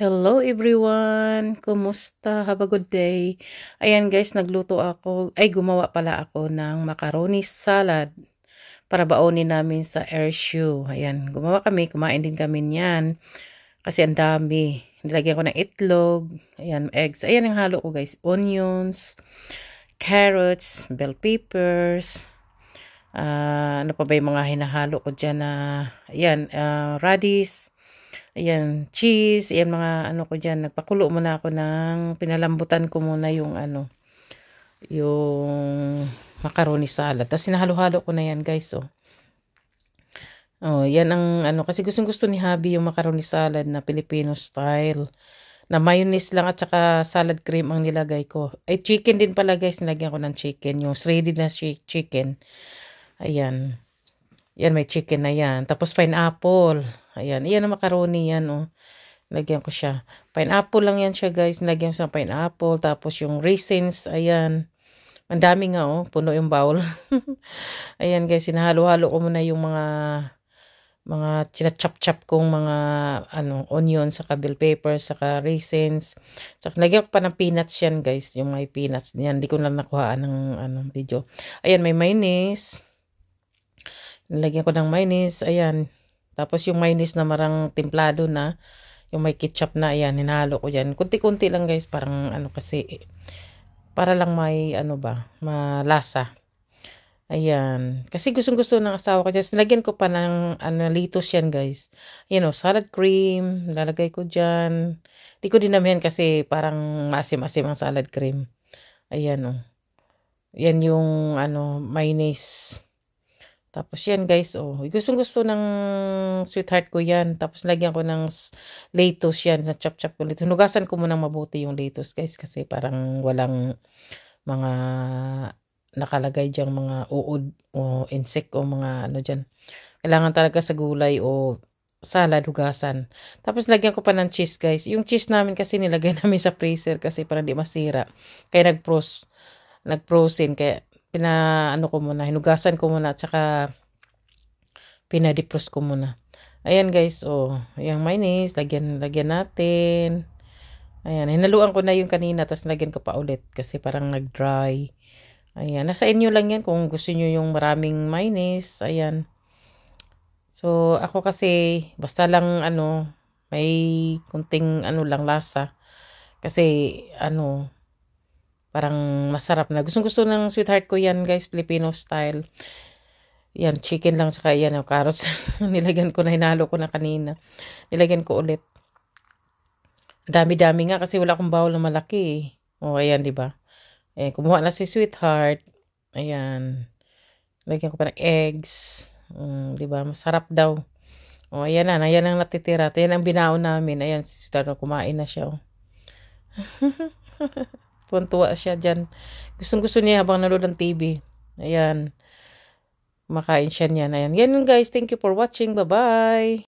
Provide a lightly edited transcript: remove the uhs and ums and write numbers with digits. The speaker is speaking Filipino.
Hello everyone! Kumusta? Have a good day. Ayan guys, nagluto ako, gumawa pala ako ng macaroni salad para baonin namin sa airshow. Ayan, gumawa kami, kumain din kami niyan kasi ang dami. Nilagyan ko ng itlog, ayan, eggs. Ayan ang halo ko guys, onions, carrots, bell peppers, ano pa ba yung mga hinahalo ko dyan na, ayan, radish. Ayan, cheese, ayan mga ano ko dyan. Nagpakulo muna ako ng, pinalambutan ko muna yung yung macaroni salad. Tapos sinahalo-halo ko na yan guys, oh. Oh, yan ang kasi gustong-gusto ni Habi yung macaroni salad na Filipino style. Na mayonnaise lang at saka salad cream ang nilagay ko. Ay, chicken din pala guys, nilagyan ko ng chicken. Yung shredded na chicken. Ayan. Yan, may chicken na yan. Tapos pineapple. Ayan, iyan ang macaroni yan, oh. Lagyan ko siya. Pineapple lang yan siya, guys. Lagyan ko sa pineapple. Tapos yung raisins, ayan. Ang dami nga, oh. Puno yung bowl. Ayan, guys. Sinahalo-halo ko muna yung mga sinachop-chop kong mga onion, saka bell pepper, saka raisins. Saka lagyan ko pa ng peanuts yan, guys. Yung may peanuts. Yan, hindi ko na nakuhaan ng video. Ayan, may mayonnaise. Nilagyan ko ng mayonnaise, ayan. Tapos yung mayonnaise na marang templado na, yung may ketchup na, ayan, hinalo ko yan. Kunti-kunti lang guys, parang kasi, para lang may malasa. Ayan. Kasi gustong-gusto ng asawa ko dyan. Nilagyan ko pa ng lettuce yan guys. Ayan o, salad cream, lalagay ko dyan. Di ko dinamihan kasi parang maasim-asim ang salad cream. Ayan o. Yan yung mayonnaise. Tapos yan guys, oh. Gustong-gusto ng sweetheart ko yan. Tapos lagyan ko ng lettuce yan. Chop-chop ko lettuce. Hunugasan ko muna mabuti yung lettuce guys. Kasi parang walang mga nakalagay dyang mga uod o insect o mga dyan. Kailangan talaga sa gulay o salad, hugasan. Tapos lagyan ko pa ng cheese guys. Yung cheese namin kasi nilagay namin sa freezer kasi para di masira. Kaya nag-frozen. Kaya ko muna, hinugasan ko muna at saka pinadipros ko muna. Ayan guys, oh, yung mayonnaise, lagyan natin. Ayan, hinaluan ko na yung kanina, tapos lagyan ko pa ulit kasi parang nag-dry. Ayan, nasa inyo lang yan kung gusto nyo yung maraming mayonnaise. Ayan. So, ako kasi, basta lang may kunting lang lasa. Kasi, parang masarap na. Gusto ng sweetheart ko yan guys, Filipino style. Yan, chicken lang saka yan, carrots. Nilagyan ko na, hinalo ko na kanina. Nilagyan ko ulit. Dami-dami nga kasi wala akong bowl na malaki. O, ayan, di ba? Kumuha na si sweetheart. Ayan. Lagyan ko pa ng eggs. Di ba? Masarap daw. O, ayan na. Ayan ang natitira. Ayan ang binaon namin. Ayan, si sweetheart kumain na siya. Tuwan-tuwa siya dyan. Gustong-gusto niya habang nanood ng TV. Ayan. Makain siya niyan. Ayan. Yan guys. Thank you for watching. Bye-bye.